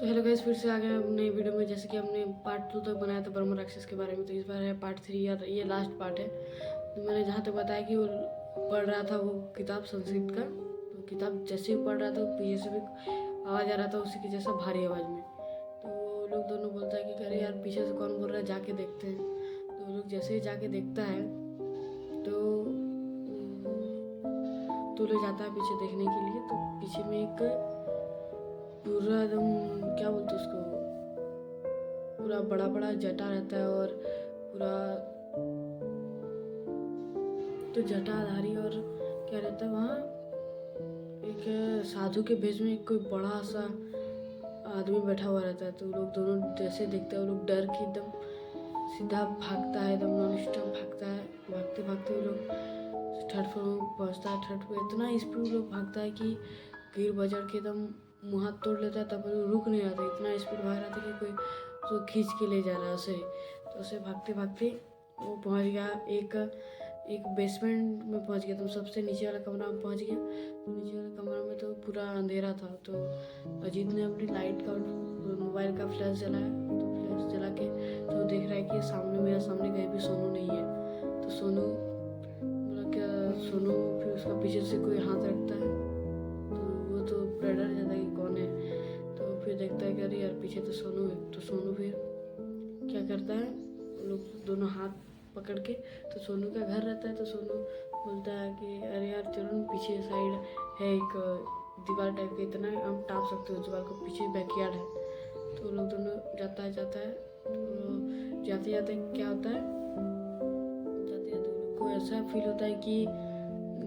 तो hello guys, फिर से आ गए नई वीडियो में। जैसे कि हमने पार्ट 2 तक बनाया था ब्रह्म राक्षस के बारे में, तो इस बार है पार्ट 3 या ये लास्ट पार्ट है। तो मैंने जहाँ तक बताया कि वो पढ़ रहा था वो किताब संस्कृत का, तो किताब जैसे ही पढ़ रहा था पीछे से भी आवाज़ आ रहा था उसी के जैसा भारी आवाज़ में। तो वो लोग दोनों बोलता है कि अरे यार पीछे से कौन बोल रहा है, जाके देखते हैं। तो वो लोग जैसे ही जाके देखता है तो लोग जाता है पीछे देखने के लिए। तो पीछे में एक पूरा एकदम क्या बोलते उसको, पूरा बड़ा बड़ा जटा रहता है और पूरा तो जटाधारी। और क्या रहता है वहाँ, एक साधु के भेष में एक कोई बड़ा सा आदमी बैठा हुआ रहता है। तो लोग दोनों जैसे देखते हैं वो लोग डर के एकदम सीधा भागता है, एकदम नॉन स्टॉप भागता है। भागते भागते वो लोग थर्ड फ्लोर में पहुँचता है। थर्ड फ्लोर इतना स्पीड वो लोग भागता है कि गिर बजड़ के एकदम मुँह हाथ तोड़ लेता है, तब वो रुक नहीं रहा था। इतना स्पीड भाग रहा था कि कोई उसको खींच के ले जा रहा है उसे। तो उसे भागते भागते वो पहुंच गया एक बेसमेंट में पहुंच गया। तो सबसे नीचे वाला कमरा में पहुंच गया। तो नीचे वाले कमरा में तो पूरा अंधेरा था। तो अजीत ने अपनी लाइट का मोबाइल का फ्लैश जलाया। तो फ्लैश जला के तो देख रहा है कि मेरे सामने कहीं भी सोनू नहीं है। तो सोनू बोला क्या, सोनू फिर उसका पीछे से कोई हाथ रखता है। तो वो तो पूरा डर जाता है कि कौन है। तो फिर देखता है कि अरे यार पीछे तो सोनू है। तो सोनू फिर क्या करता है, लोग दोनों हाथ पकड़ के, तो सोनू का घर रहता है। तो सोनू बोलता है कि अरे यार चलो न, पीछे साइड है एक दीवार टाइप का, इतना हम टाप सकते हो दीवार को, पीछे बैकयार्ड है। तो लोग दोनों जाता है। तो जाते जाते क्या होता है, जाते जाते उन लोग को ऐसा फील होता है कि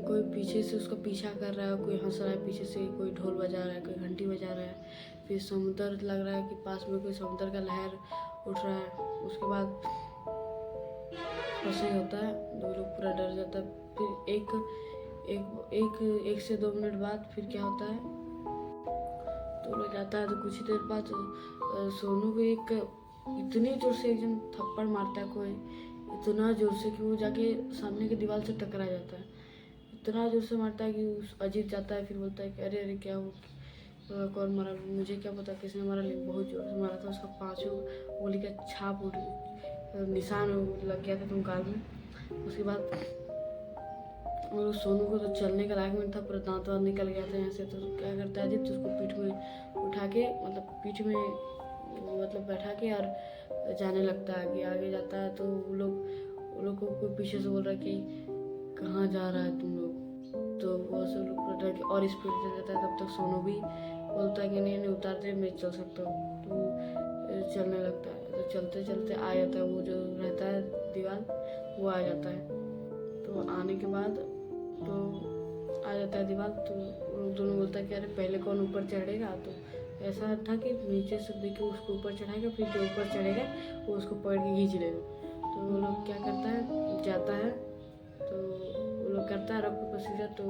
कोई पीछे से उसका पीछा कर रहा है, कोई हंस रहा है पीछे से, कोई ढोल बजा रहा है, कोई घंटी बजा रहा है। फिर समुद्र लग रहा है कि पास में कोई समुद्र का लहर उठ रहा है। उसके बाद ऐसे ही होता है, दो लोग पूरा डर जाता है। फिर एक से 2 मिनट बाद फिर क्या होता है, तो लोग जाता है। तो कुछ ही देर बाद सोनू को एक इतनी जोर से एक जन थप्पड़ मारता है कोई, इतना जोर से कि वो जाके सामने की दीवार से टकरा जाता है। इतना जोर से मारता है कि उस अजीत जाता है। फिर बोलता है कि अरे अरे क्या हो, कौन मारा, मुझे क्या पता किसने मारा, लेकिन बहुत जोर से मारा था। उसका 5 गोली का छाप निशान लग गया था तुम गाल में। उसके बाद और सोनू को तो चलने का लायक नहीं था, पूरा दांत वाँत निकल गया था यहाँ से। तो क्या करता है अजीत, उसको पीठ में उठा के, मतलब पीठ में मतलब बैठा के और जाने लगता है कि आगे जाता है। तो वो लोग को कोई पीछे से बोल रहा है कि कहाँ जा रहा है तुम लोग। तो वो सब लोग पूरा डर के और स्पीड चल जाता है। तब तक सोनू भी बोलता है कि नहीं उतार दे, मैं चल सकता हूँ। तो चलने लगता है। तो चलते चलते आ जाता है, वो जो रहता है दीवार वो आ जाता है। तो आने के बाद तो आ जाता है दीवार। तो दोनों बोलता है कि अरे पहले कौन ऊपर चढ़ेगा। तो ऐसा था कि नीचे से देखे उसको ऊपर चढ़ाएगा, फिर जो ऊपर चढ़ेगा वो उसको पकड़ के खींच लेगा। तो वो लोग क्या करता है, जाता है। तो वो लोग करता है रॉक पेपर सीजर। तो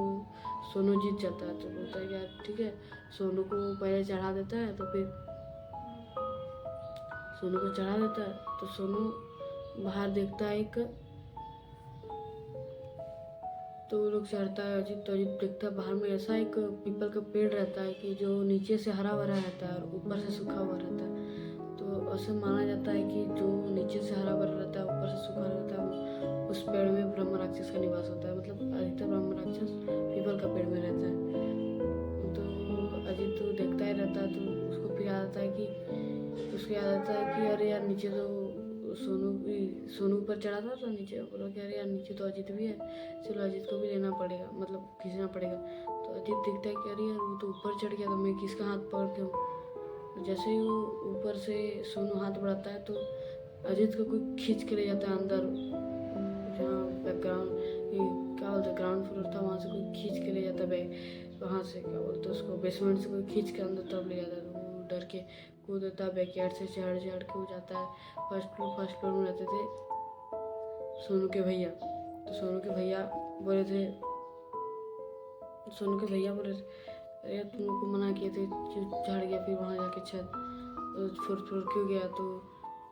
सोनू जीत जाता है। तो बोलता है कि यार ठीक है, सोनू को पहले चढ़ा देता है। तो फिर सोनू को चढ़ा देता है। तो सोनू बाहर देखता है एक, तो वो लोग चढ़ता है अजीत। तो अजीत देखता है बाहर में ऐसा एक पीपल का पेड़ रहता है कि जो नीचे से हरा भरा रहता है और ऊपर से सूखा हुआ रहता है। तो ऐसे माना जाता है कि जो नीचे से हरा भरा रहता है ऊपर से सूखा रहता है, उस पेड़ में ब्रह्म राक्षस का निवास होता है। मतलब अधिकतर ब्रह्म राक्षस पीपल का पेड़ में रहता है। तो अजीत तो देखता ही रहता है। तो उसको फिर याद आता है कि अरे यार नीचे तो सोनू ऊपर चढ़ा था। तो नीचे बोला कि अरे यार नीचे तो अजीत भी है, चलो अजीत को भी लेना पड़ेगा, मतलब खींचना पड़ेगा। तो अजीत देखता है कि अरे यार वो तो ऊपर चढ़ गया, तो मैं किसका हाथ पकड़ के हूँ। जैसे ही वो ऊपर से सोनू हाथ बढ़ाता है तो अजीत को कोई खींच के ले जाता है अंदर, जहाँ बैकग्राउंड क्या बोलते हैं ग्राउंड फ्लोर था, वहाँ से कोई खींच के ले जाता है। वहाँ से क्या बोलते हैं उसको, बेसमेंट से कोई खींच के अंदर तरफ ले जाता है। तो वो डर के कूद देता है, बैकयार्ड से चढ़ के वो जाता है। फर्स्ट फ्लोर में रहते थे सोनू के भैया। तो सोनू के भैया बोले थे अरे तुम लोग को मना किए थे, चढ़ गया फिर वहाँ जाके छत, फोर्थ फ्लोर क्यों गया। तो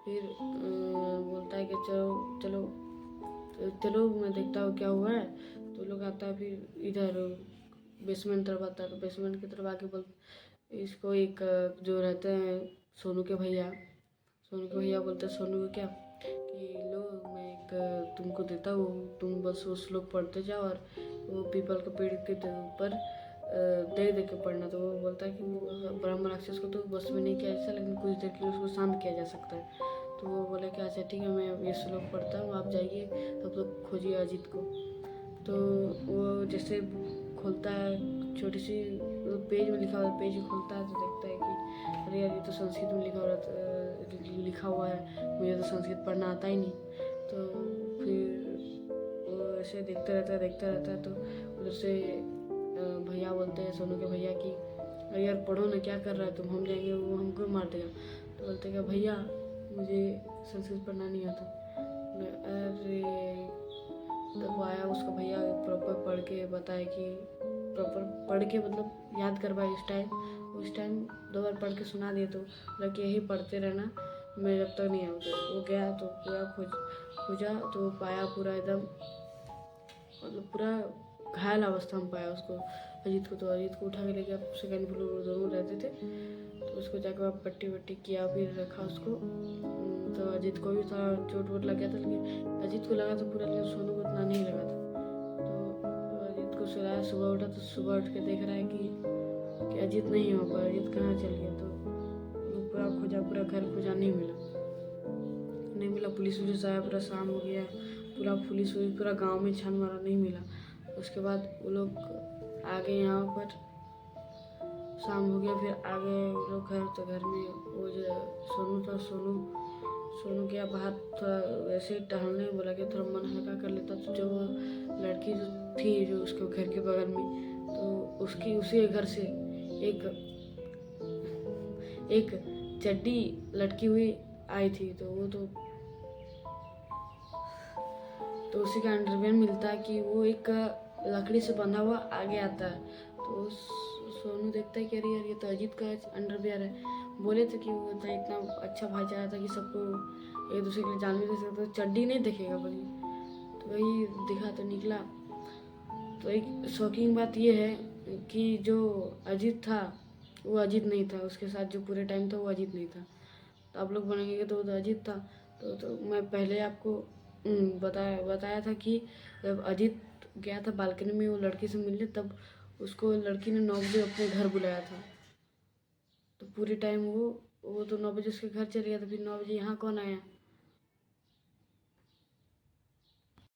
फिर बोलता है कि चलो मैं देखता हूँ क्या हुआ है। तो लोग आता है फिर इधर बेसमेंट तरफ आता है। तो बेसमेंट की तरफ आके इसको एक जो रहते हैं सोनू के भैया बोलते हैं सोनू को क्या कि लो मैं एक तुमको देता हूँ, तुम बस वो श्लोक पढ़ते जाओ और वो पीपल के पेड़ के ऊपर दे दे के पढ़ना। तो वो बोलता है कि वो ब्रह्म राक्षस को तो बस में नहीं किया जा सकता, लेकिन कुछ देर के लिए उसको शांत किया जा सकता है। तो वो बोले कि अच्छा ठीक है, मैं ये श्लोक पढ़ता हूँ, आप जाइए तब तक खोजिए अजीत को। तो वो जैसे खोलता है, छोटी सी पेज में लिखा हुआ पेज खोलता है तो देखता है कि अरे यार ये तो संस्कृत में लिखा हुआ है, मुझे तो संस्कृत पढ़ना आता ही नहीं। तो फिर वो ऐसे देखता रहता है। तो उधर से भैया बोलते हैं सोनू के भैया कि अरे यार पढ़ो ना, क्या कर रहा है तुम, हम जाएंगे वो हमको मार देगा। तो बोलते क्या भैया मुझे संस्कृत पढ़ना नहीं आता। अरे तब आया उसका भैया प्रॉपर पढ़ के बताया कि प्रॉपर पढ़ के मतलब याद करवाए उस टाइम 2 बार पढ़ के सुना दिए। तो बोला कि यही पढ़ते रहना, मैं जब तक नहीं आऊँगा। वो गया तो पूरा खोजा तो पाया पूरा एकदम मतलब पूरा घायल अवस्था में पाया उसको, अजीत को। तो अजीत को उठा के ले गया, सेकेंड फ्लोर दोनों रहते थे। तो उसको जाकर पट्टी वट्टी किया, फिर रखा उसको। तो अजीत को भी थोड़ा चोट वोट लग गया था, लेकिन अजीत को लगा था पूरा, लेकिन सोनू को उतना नहीं लगा था। तो अजीत को सुलाया, सुबह उठा तो सुबह उठ के देख रहा है कि अजीत नहीं हो पाया, अजीत कहाँ चल गया। तो पूरा खोजा, पूरा घर खोजा, नहीं मिला। पुलिस आया, पूरा शाम हो गया, पूरा पुलिस पूरा गांव में छान मारा, नहीं मिला। उसके बाद वो लोग आ गए यहाँ पर, शाम हो गया, फिर आ गए वो लोग घर। तो घर में वो जो सोनू था, सोनू गया बाहर थोड़ा वैसे ही टहलने, बोला कि थोड़ा मन हल्का कर लेता। तो जो लड़की जो थी जो उसके घर के बगल में, तो उसी घर से एक चड्डी लटकी हुई आई थी। तो वो तो उसी का अंडरवेयर मिलता है कि वो एक लकड़ी से बंधा हुआ आगे आता है। तो सोनू देखता है कि अरे यार ये तो अजीत का अंडरवेयर है। बोले थे कि वो था इतना अच्छा भाईचारा था कि सबको एक दूसरे के लिए जान भी दे सकता, तो चड्डी नहीं देखेगा बोलिए। तो वही दिखा तो निकला। तो एक शॉकिंग बात ये है कि जो अजीत था वो अजीत नहीं था, उसके साथ जो पूरे टाइम था वो अजीत नहीं था। तो आप लोग बनेंगे तो वो तो अजीत था। तो मैं पहले आपको बताया था कि जब अजीत गया था बालकनी में वो लड़की से मिलने, तब उसको लड़की ने 9 बजे अपने घर बुलाया था। तो पूरे टाइम वो तो 9 बजे उसके घर चले गया था, फिर 9 बजे यहाँ कौन आया।